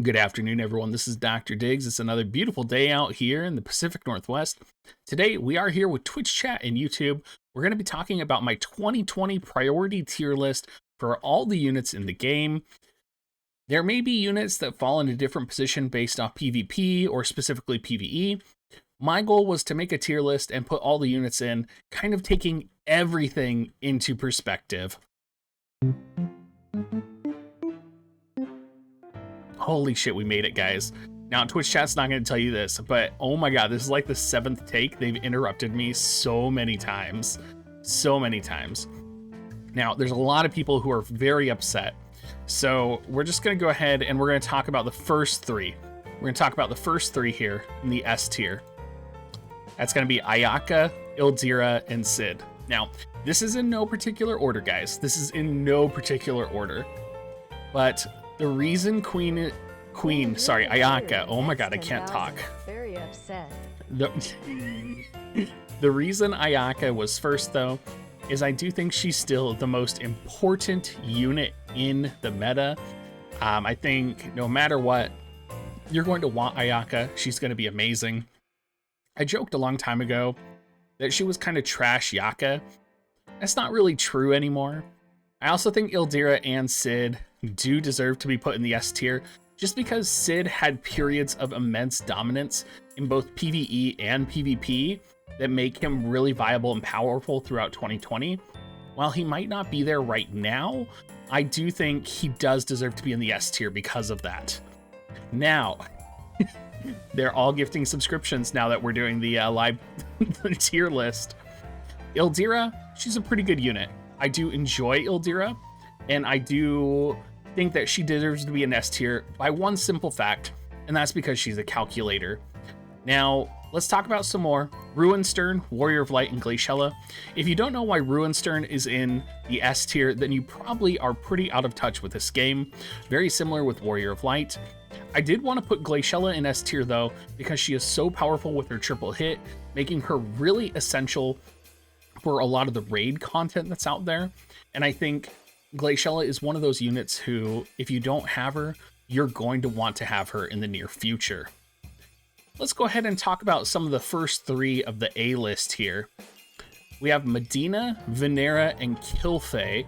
Good afternoon, everyone. This is Dr. Diggs. It's another beautiful day out here in the Pacific Northwest. Today, we are here with Twitch chat and YouTube. We're going to be talking about my 2020 priority tier list for all the units in the game. There may be units that fall in a different position based off PvP or specifically PvE. My goal was to make a tier list and put all the units in, kind of taking everything into perspective. Holy shit, we made it, guys. Now, Twitch chat's not going to tell you this, but oh my god, this is like the 7th take. They've interrupted me so many times. So many times. Now, there's a lot of people who are very upset. So we're just going to go ahead and we're going to talk about the first three. We're going to talk about the first three here in the S tier. That's going to be Ayaka, Ildira, and Sid. Now, this is in no particular order, guys. This is in no particular order. But the reason Ayaka, oh my god, I can't talk. Very upset. The reason Ayaka was first, though, is I do think she's still the most important unit in the meta. I think no matter what, you're going to want Ayaka. She's going to be amazing. I joked a long time ago that she was kind of trash Yaka. That's not really true anymore. I also think Ildira and Sid do deserve to be put in the S tier, just because Sid had periods of immense dominance in both PvE and PvP that make him really viable and powerful throughout 2020. While he might not be there right now, I do think he does deserve to be in the S tier because of that. Now, they're all gifting subscriptions now that we're doing the live tier list. Ildira, she's a pretty good unit. I do enjoy Ildira, and I do think that she deserves to be an S tier by one simple fact, and that's because she's a calculator. Now, let's talk about some more. Ruinstern, Warrior of Light, and Glaciella. If you don't know why Ruinstern is in the S tier, then you probably are pretty out of touch with this game. Very similar with Warrior of Light. I did want to put Glaciella in S tier, though, because she is so powerful with her triple hit, making her really essential for a lot of the raid content that's out there. And I think Glaciella is one of those units who, if you don't have her, you're going to want to have her in the near future. Let's go ahead and talk about some of the first three of the A list here. We have Medina, Venera, and Kilfei.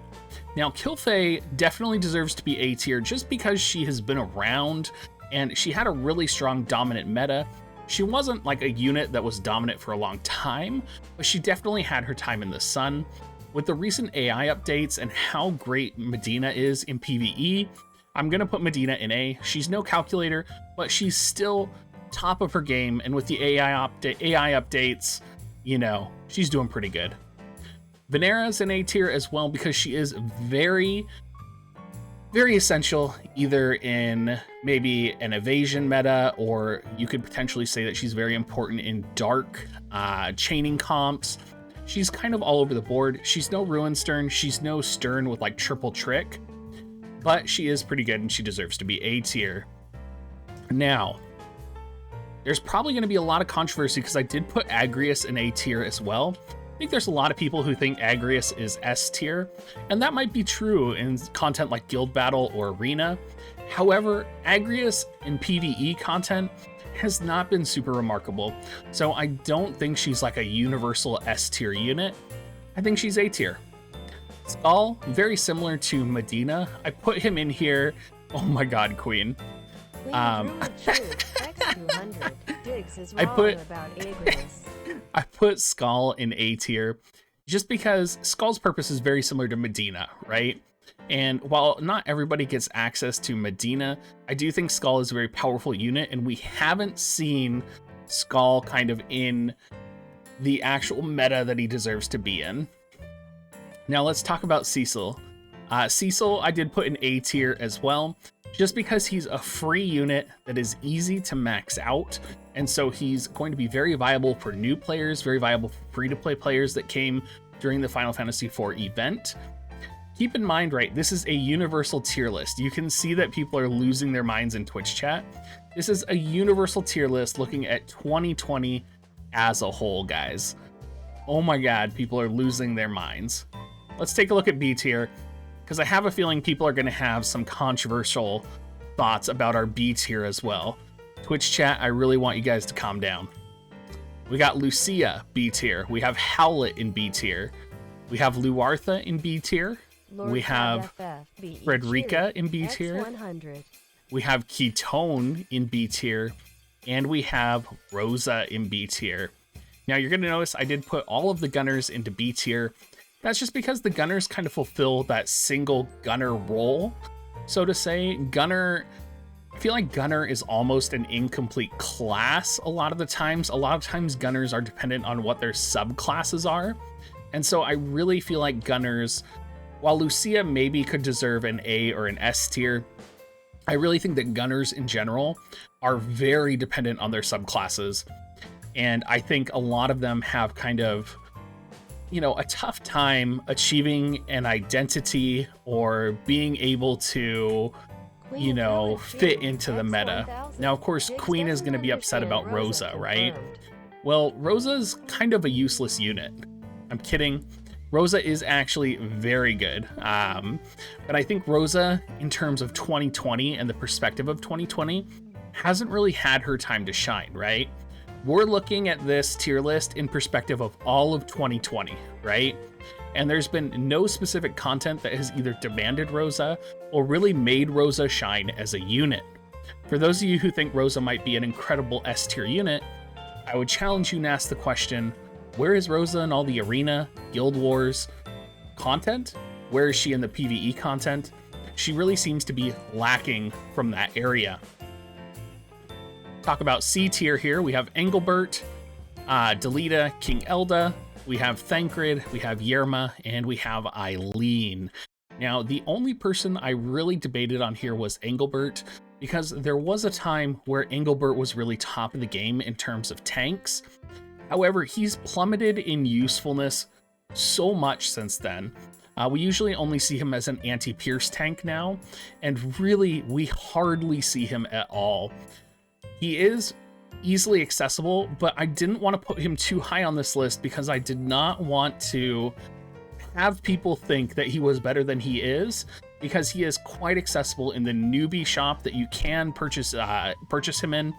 Now, Kilfei definitely deserves to be A tier just because she has been around and she had a really strong dominant meta. She wasn't like a unit that was dominant for a long time, but she definitely had her time in the sun. With the recent AI updates and how great Medina is in PvE, I'm going to put Medina in A. She's no calculator, but she's still top of her game, and with the AI updates, you know, she's doing pretty good. Venera's in A tier as well because she is very, very essential, either in maybe an evasion meta, or you could potentially say that she's very important in dark chaining comps. She's kind of all over the board. She's no Ruinstern, she's no Stern with like triple trick, but she is pretty good and she deserves to be A tier. Now, there's probably going to be a lot of controversy because I did put Agrius in A tier as well. I think there's a lot of people who think Agrius is S tier, and that might be true in content like Guild Battle or Arena. However, Agrius in PvE content has not been super remarkable, so I don't think she's like a universal S tier unit. I think she's A tier. Skull, very similar to Medina. I put him in here. Oh my god, Queen. I put Skull in A tier just because Skull's purpose is very similar to Medina, right? And while not everybody gets access to Medina, I do think Skull is a very powerful unit, and we haven't seen Skull kind of in the actual meta that he deserves to be in. Now let's talk about Cecil. Cecil I did put in A tier as well, just because he's a free unit that is easy to max out, and so he's going to be very viable for new players, very viable for free-to-play players that came during the Final Fantasy IV event. Keep in mind, right, this is a universal tier list. You can see that people are losing their minds in Twitch chat. This is a universal tier list looking at 2020 as a whole, guys. Oh my god, people are losing their minds. Let's take a look at B tier, because I have a feeling people are going to have some controversial thoughts about our B tier as well. Twitch chat, I really want you guys to calm down. We got Lucia, B tier. We have Howlet in B tier. We have Luartha in B tier. We have FFBE Frederica in B tier. X100. We have Ketone in B tier. And we have Rosa in B tier. Now you're going to notice I did put all of the gunners into B tier. That's just because the gunners kind of fulfill that single gunner role, so to say. Gunner, I feel like gunner is almost an incomplete class a lot of the times. A lot of times gunners are dependent on what their subclasses are. And so I really feel like gunners, while Lucia maybe could deserve an A or an S tier, I really think that gunners in general are very dependent on their subclasses. And I think a lot of them have kind of, you know, a tough time achieving an identity or being able to, you know, fit into the meta. Now, of course, Queen is going to be upset about Rosa, right? Well, Rosa's kind of a useless unit. I'm kidding. Rosa is actually very good. But I think Rosa, in terms of 2020 and the perspective of 2020, hasn't really had her time to shine, right? We're looking at this tier list in perspective of all of 2020, right? And there's been no specific content that has either demanded Rosa or really made Rosa shine as a unit. For those of you who think Rosa might be an incredible S tier unit, I would challenge you and ask the question, where is Rosa in all the arena, guild wars content? Where is she in the PvE content? She really seems to be lacking from that area. Talk about C tier here. We have Engelbert, Delita, King Elda, we have Thancred, we have Yerma, and we have Eileen. Now, the only person I really debated on here was Engelbert, because there was a time where Engelbert was really top of the game in terms of tanks. However, he's plummeted in usefulness so much since then. We usually only see him as an anti-pierce tank now, and really, we hardly see him at all. He is easily accessible, but I didn't want to put him too high on this list because I did not want to have people think that he was better than he is, because he is quite accessible in the newbie shop that you can purchase him in.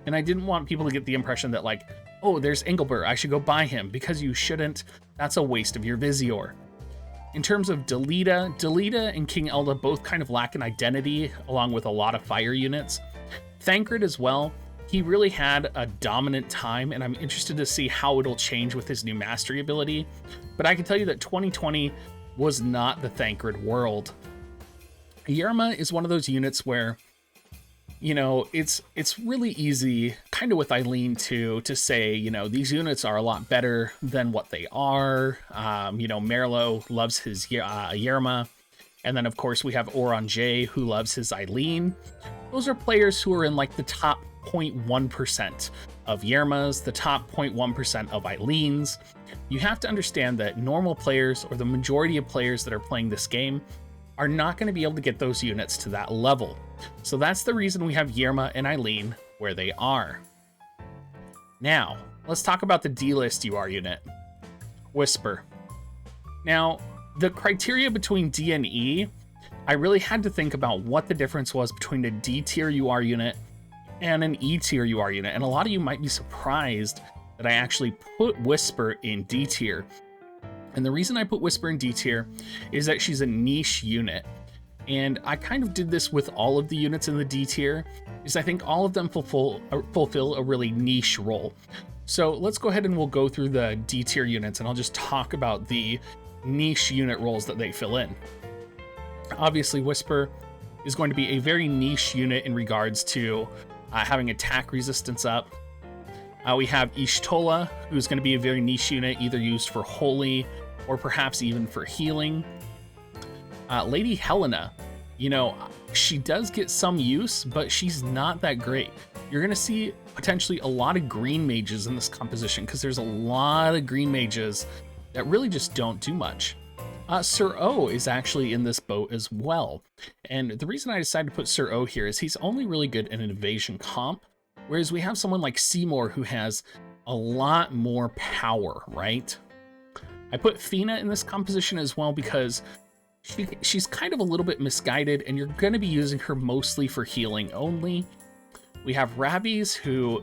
And I didn't want people to get the impression that, like, oh, there's Engelbert, I should go buy him, because you shouldn't. That's a waste of your Visior. In terms of Delita and King Elda both kind of lack an identity, along with a lot of fire units. Thancred as well, he really had a dominant time, and I'm interested to see how it'll change with his new mastery ability. But I can tell you that 2020 was not the Thancred world. Yerma is one of those units where, you know, it's really easy, kind of with Eileen too, to say, you know, these units are a lot better than what they are. You know, Merlo loves his Yerma. And then, of course, we have Orange, who loves his Eileen. Those are players who are in, like, the top 0.1% of Yermas, the top 0.1% of Eileens. You have to understand that normal players, or the majority of players that are playing this game, are not going to be able to get those units to that level. So that's the reason we have Yerma and Eileen where they are. Now, let's talk about the D-list UR unit, Whisper. Now, the criteria between D and E, I really had to think about what the difference was between a D tier UR unit and an E tier UR unit. And a lot of you might be surprised that I actually put Whisper in D tier. And the reason I put Whisper in D tier is that she's a niche unit. And I kind of did this with all of the units in the D tier, is I think all of them fulfill a really niche role. So let's go ahead and we'll go through the D tier units, and I'll just talk about the niche unit roles that they fill in. Obviously, Whisper is going to be a very niche unit in regards to having attack resistance up. We have Ishtola, who's going to be a very niche unit, either used for holy or perhaps even for healing. Lady Helena, you know, she does get some use, but she's not that great. You're going to see potentially a lot of green mages in this composition, because there's a lot of green mages that really just don't do much. Sir O is actually in this boat as well. And the reason I decided to put Sir O here is he's only really good in an evasion comp, whereas we have someone like Seymour who has a lot more power, right? I put Fina in this composition as well because she's kind of a little bit misguided, and you're going to be using her mostly for healing only. We have Rabbies, who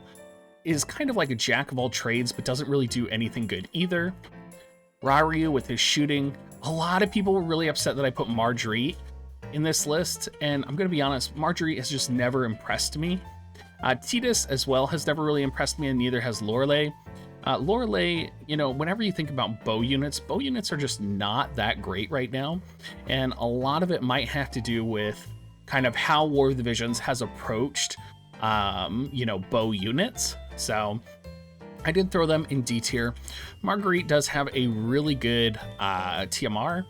is kind of like a jack of all trades, but doesn't really do anything good either. Raryu with his shooting. A lot of people were really upset that I put Marjorie in this list, and I'm going to be honest, Marjorie has just never impressed me. Tidus as well has never really impressed me, and neither has Lorelei. Lorelei, you know, whenever you think about bow units are just not that great right now, and a lot of it might have to do with kind of how War of the Visions has approached, you know, bow units. So I did throw them in D tier. Marguerite does have a really good TMR,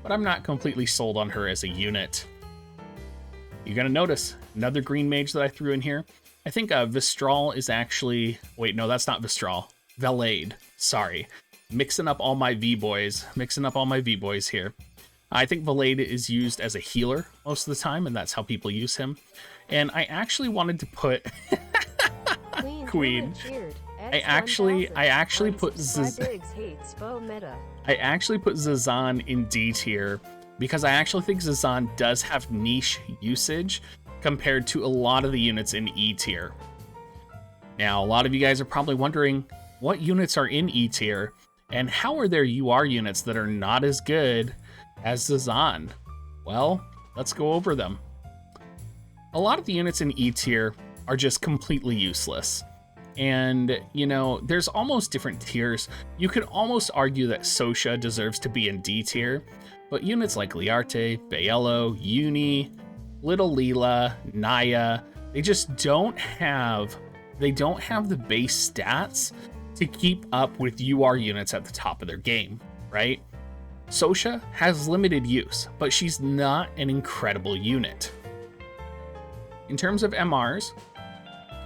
but I'm not completely sold on her as a unit. You're gonna notice another green mage that I threw in here. I think Vistral is actually, wait, no, that's not Vistral. Valade, sorry. Mixing up all my V-boys here. I think Valade is used as a healer most of the time, and that's how people use him. And I actually wanted to put Queen. I actually put Zazan in D tier because I actually think Zazan does have niche usage compared to a lot of the units in E tier. Now, a lot of you guys are probably wondering what units are in E tier and how are there UR units that are not as good as Zazan? Well, let's go over them. A lot of the units in E tier are just completely useless. And, you know, there's almost different tiers. You could almost argue that Sosha deserves to be in D tier, but units like Liarte, Baello, Uni, Little Leela, Naya, they just don't have the base stats to keep up with UR units at the top of their game, right? Sosha has limited use, but she's not an incredible unit. In terms of MRs,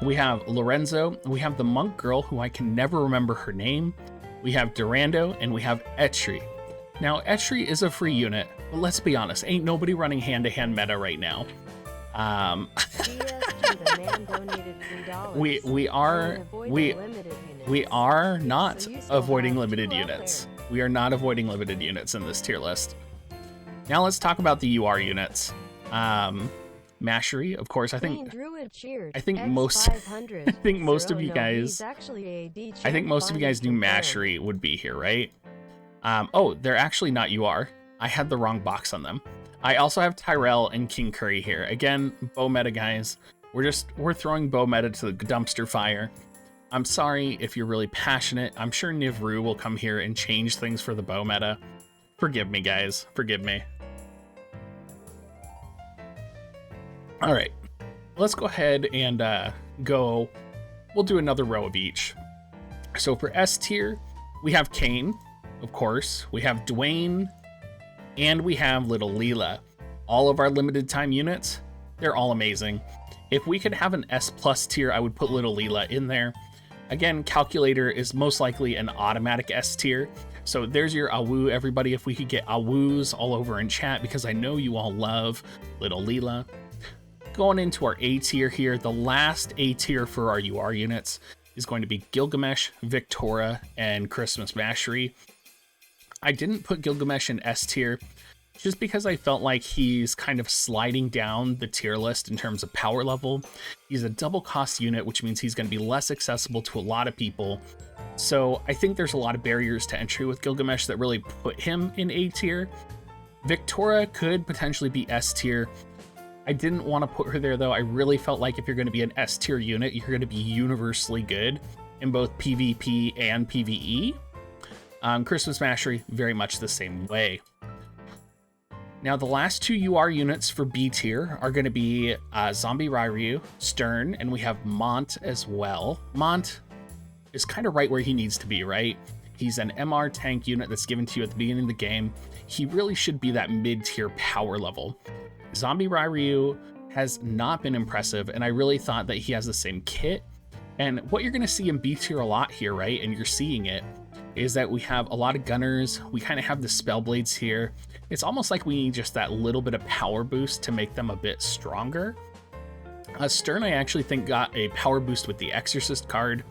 we have Lorenzo, we have the monk girl, who I can never remember her name, we have Durando, and we have Etri. Now, Etri is a free unit, but let's be honest, ain't nobody running hand-to-hand meta right now. We are not avoiding limited units. We are not avoiding limited units in this tier list. Now let's talk about the UR units. Mashery, of course. I think most of you guys knew Mashery would be here, right? Oh, they're actually not UR. I had the wrong box on them. I also have Tyrell and King Curry here. Again, bow meta, guys. We're throwing bow meta to the dumpster fire. I'm sorry if you're really passionate. I'm sure Nivru will come here and change things for the bow meta. Forgive me, guys. Forgive me. All right, let's go ahead and we'll do another row of each. So for S tier, we have Kane, of course. We have Dwayne, and we have Little Leela. All of our limited time units, they're all amazing. If we could have an S plus tier, I would put Little Leela in there. Again, Calculator is most likely an automatic S tier. So there's your Awu, everybody. If we could get Awus all over in chat, because I know you all love Little Leela. Going into our A tier here, the last A tier for our UR units is going to be Gilgamesh, Victoria, and Christmas Mashery. I didn't put Gilgamesh in S tier just because I felt like he's kind of sliding down the tier list in terms of power level. He's a double cost unit, which means he's going to be less accessible to a lot of people. So I think there's a lot of barriers to entry with Gilgamesh that really put him in A tier. Victoria could potentially be S tier. I didn't want to put her there, though. I really felt like if you're going to be an S tier unit, you're going to be universally good in both PvP and PvE. Christmas Mashery, very much the same way. Now, the last two UR units for B tier are going to be Zombie Ryu, Stern, and we have Mont as well. Mont is kind of right where he needs to be, right? He's an MR tank unit that's given to you at the beginning of the game. He really should be that mid-tier power level. Zombie Ryu has not been impressive, and I really thought that he has the same kit. And what you're going to see in B tier a lot here, right, and you're seeing it, is that we have a lot of gunners. We kind of have the Spellblades here. It's almost like we need just that little bit of power boost to make them a bit stronger. Stern, I actually think, got a power boost with the Exorcist card.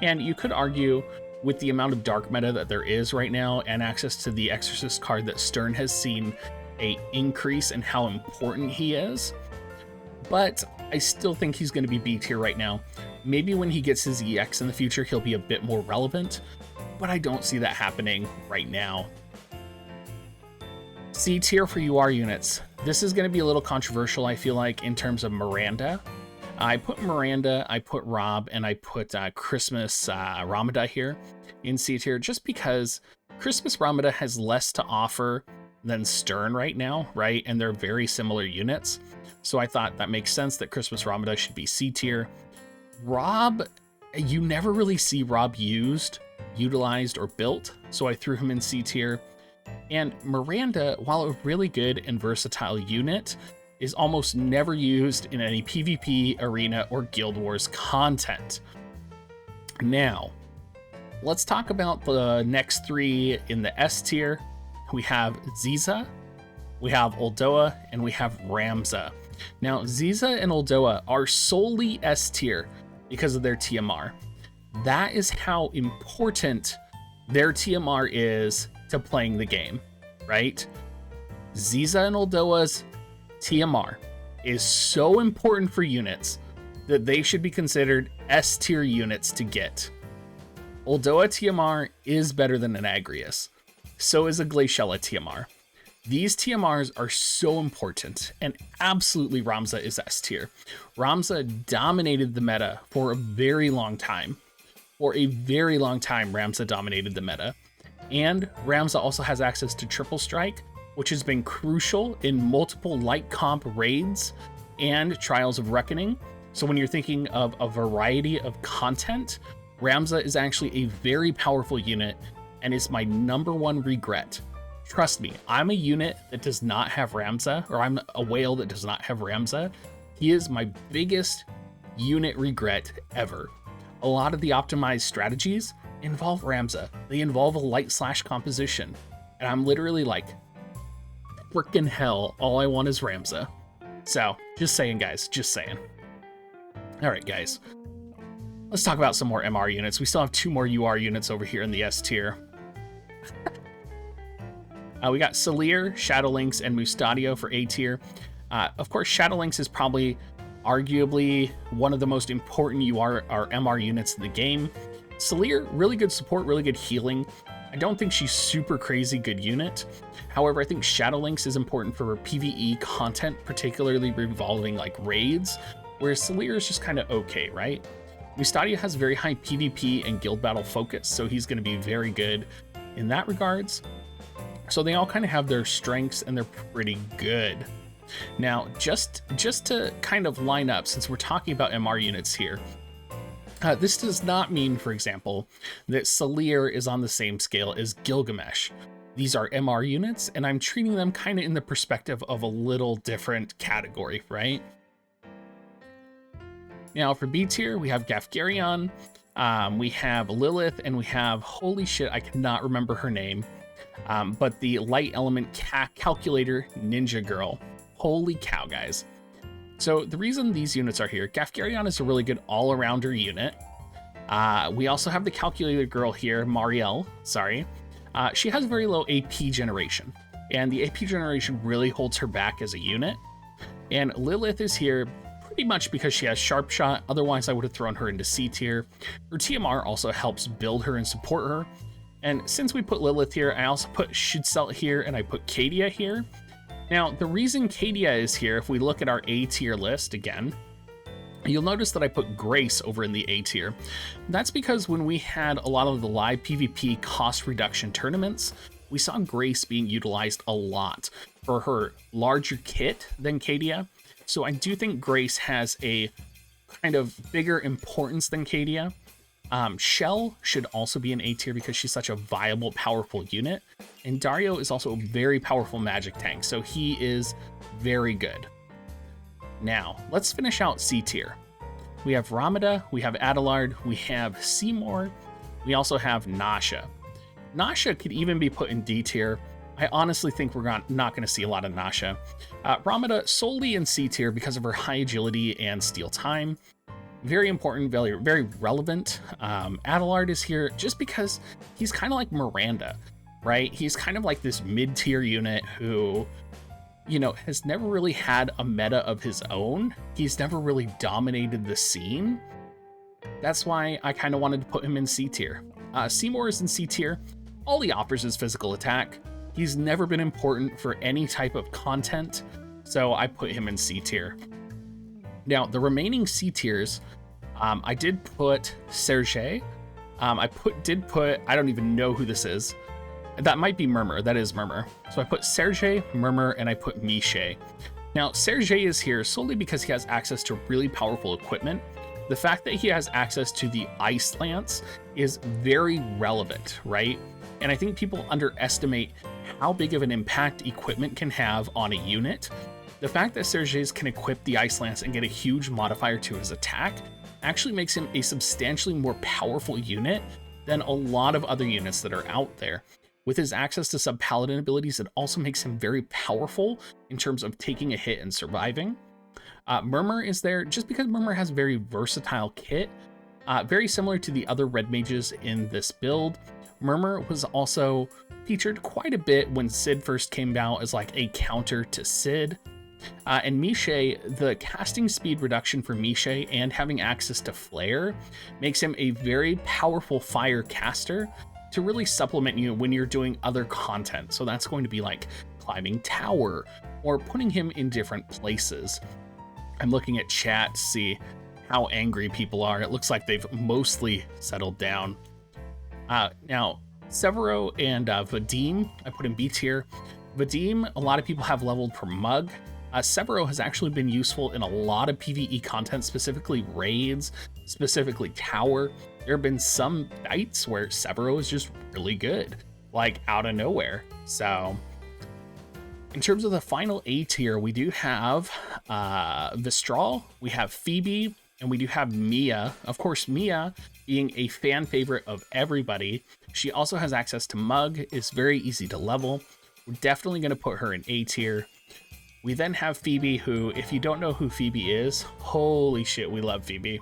And you could argue, with the amount of dark meta that there is right now and access to the Exorcist card that Stern has seen, a increase in how important he is, but I still think he's going to be B tier right now. Maybe when he gets his EX in the future, he'll be a bit more relevant, but I don't see that happening right now. C tier for UR units. This is going to be a little controversial, I feel like, in terms of Miranda. I put Miranda, I put Rob, and I put Christmas Ramada here in C tier, just because Christmas Ramada has less to offer than Stern right now, right? And they're very similar units. So I thought that makes sense that Christmas Ramada should be C tier. Rob, you never really see Rob used, utilized, or built, so I threw him in C tier. And Miranda, while a really good and versatile unit, is almost never used in any PvP, arena, or Guild Wars content. Now, let's talk about the next three in the S tier. We have Ziza, we have Uldoa, and we have Ramza. Now, Ziza and Uldoa are solely S tier because of their TMR. That is how important their TMR is to playing the game, right? Ziza and Uldoa's TMR is so important for units that they should be considered S tier units to get. Uldoa TMR is better than an Agrius. So is a Glaciella TMR. These TMRs are so important, and absolutely Ramza is S tier. Ramza dominated the meta for a very long time. For a very long time, Ramza dominated the meta. And Ramza also has access to Triple Strike, which has been crucial in multiple light comp raids and Trials of Reckoning. So when you're thinking of a variety of content, Ramza is actually a very powerful unit and is my #1 regret. Trust me, I'm a unit that does not have Ramza, or I'm a whale that does not have Ramza. He is my biggest unit regret ever. A lot of the optimized strategies involve Ramza. They involve a light slash composition. And I'm literally like, frickin' hell, all I want is Ramza. So, just saying, guys, just saying. All right, guys. Let's talk about some more MR units. We still have 2 more UR units over here in the S tier. We got Salir, Shadowlynx, and Mustadio for A tier. Of course, Shadowlynx is probably arguably one of the most important UR or MR units in the game. Salir, really good support, really good healing. I don't think she's super crazy good unit. However, I think Shadowlynx is important for PvE content, particularly revolving like raids, whereas Salir is just kind of okay, right? Mustadio has very high PvP and guild battle focus, so he's going to be very good in that regards. So they all kind of have their strengths and they're pretty good. Now, just to kind of line up, since we're talking about MR units here, this does not mean, for example, that Salir is on the same scale as Gilgamesh. These are MR units, and I'm treating them kind of in the perspective of a little different category, right? Now, for B tier, we have Gafgarion, we have Lilith, and we have, holy shit, I cannot remember her name, but the light element calculator ninja girl. Holy cow, guys. So the reason these units are here, Gafgarion is a really good all-arounder unit. We also have the calculator girl here, Marielle, sorry. She has very low AP generation, and the AP generation really holds her back as a unit. And Lilith is here pretty much because she has Sharp Shot, otherwise I would have thrown her into C tier. Her TMR also helps build her and support her. And since we put Lilith here, I also put Shudselt here, and I put Kadia here. Now, the reason Kadia is here, if we look at our A tier list again, you'll notice that I put Grace over in the A tier. That's because when we had a lot of the live PvP cost reduction tournaments, we saw Grace being utilized a lot for her larger kit than Kadia. So I do think Grace has a kind of bigger importance than Kadia. Shell should also be an A tier because she's such a viable, powerful unit. And Dario is also a very powerful magic tank, so he is very good. Now, let's finish out C tier. We have Ramada, we have Adelard, we have Seymour, we also have Nasha. Nasha could even be put in D tier. I honestly think we're not going to see a lot of Nasha. Ramada solely in C tier because of her high agility and steal time. Very important, very, very relevant. Adelard is here just because he's kind of like Miranda, right? He's kind of like this mid-tier unit who you know, has never really had a meta of his own. He's never really dominated the scene. That's why I kind of wanted to put him in C tier. Seymour is in C tier. All he offers is physical attack. He's never been important for any type of content, so I put him in C tier. Now, the remaining C tiers, I did put Serge. I don't even know who this is. That might be Murmur. That is Murmur. So I put Serge, Murmur, and I put Miche. Now, Serge is here solely because he has access to really powerful equipment. The fact that he has access to the Ice Lance is very relevant, right? And I think people underestimate how big of an impact equipment can have on a unit. The fact that Serge's can equip the Ice Lance and get a huge modifier to his attack actually makes him a substantially more powerful unit than a lot of other units that are out there. With his access to sub-paladin abilities, it also makes him very powerful in terms of taking a hit and surviving. Murmur is there just because Murmur has a very versatile kit, very similar to the other red mages in this build. Murmur was also featured quite a bit when Sid first came out as like a counter to Sid. And Miche, the casting speed reduction for Miche and having access to Flare makes him a very powerful fire caster to really supplement you when you're doing other content. So that's going to be like climbing tower or putting him in different places. I'm looking at chat to see how angry people are. It looks like they've mostly settled down. Now, Severo and Vadim, I put in B tier. Vadim, a lot of people have leveled for Mug. Severo has actually been useful in a lot of PvE content, specifically raids, specifically tower. There have been some fights where Severo is just really good, like out of nowhere. So in terms of the final A tier, we do have Vistral, we have Phoebe, and we do have Mia. Of course, Mia being a fan favorite of everybody. She also has access to Mug, is very easy to level. We're definitely going to put her in A tier. We then have Phoebe, who, if you don't know who Phoebe is, holy shit, we love Phoebe.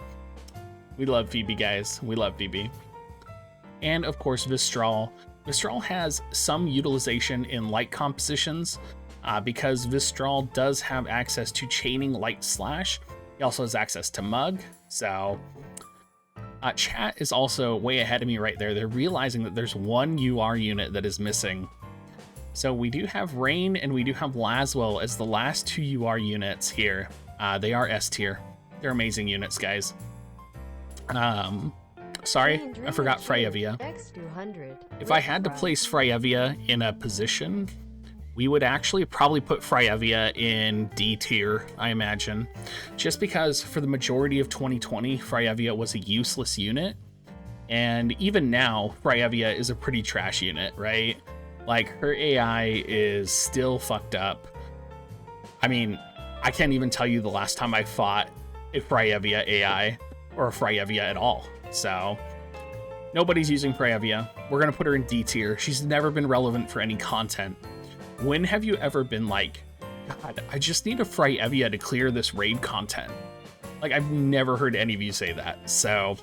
We love Phoebe, guys. We love Phoebe. And of course, Vistral. Vistral has some utilization in light compositions because Vistral does have access to chaining light slash. He also has access to Mug. So chat is also way ahead of me right there. They're realizing that there's one UR unit that is missing. So we do have Rain and we do have Laswell as the last two UR units here. They are S tier. They're amazing units, guys. Sorry, I forgot Freyevia. If I had to place Freyevia in a position, we would actually probably put Freyevia in D tier, I imagine. Just because for the majority of 2020, Freyevia was a useless unit. And even now, Freyevia is a pretty trash unit, right? Like, her AI is still fucked up. I mean, I can't even tell you the last time I fought a Freyevia AI or a Freyevia at all. So nobody's using Freyevia. We're gonna put her in D tier. She's never been relevant for any content. When have you ever been like, God, I just need a Freyevia to clear this raid content? Like, I've never heard any of you say that. So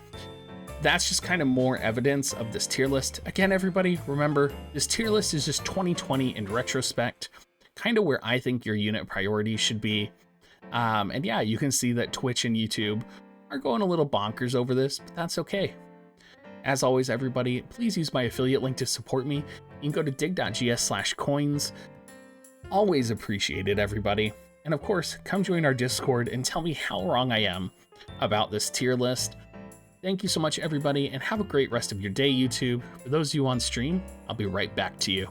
that's just kind of more evidence of this tier list. Again, everybody, remember, this tier list is just 2020 in retrospect, kind of where I think your unit priorities should be. And yeah, you can see that Twitch and YouTube are going a little bonkers over this, but that's okay. As always, everybody, please use my affiliate link to support me. You can go to dig.gs/coins. Always appreciated, everybody. And of course, come join our Discord and tell me how wrong I am about this tier list. Thank you so much, everybody, and have a great rest of your day, YouTube. For those of you on stream, I'll be right back to you.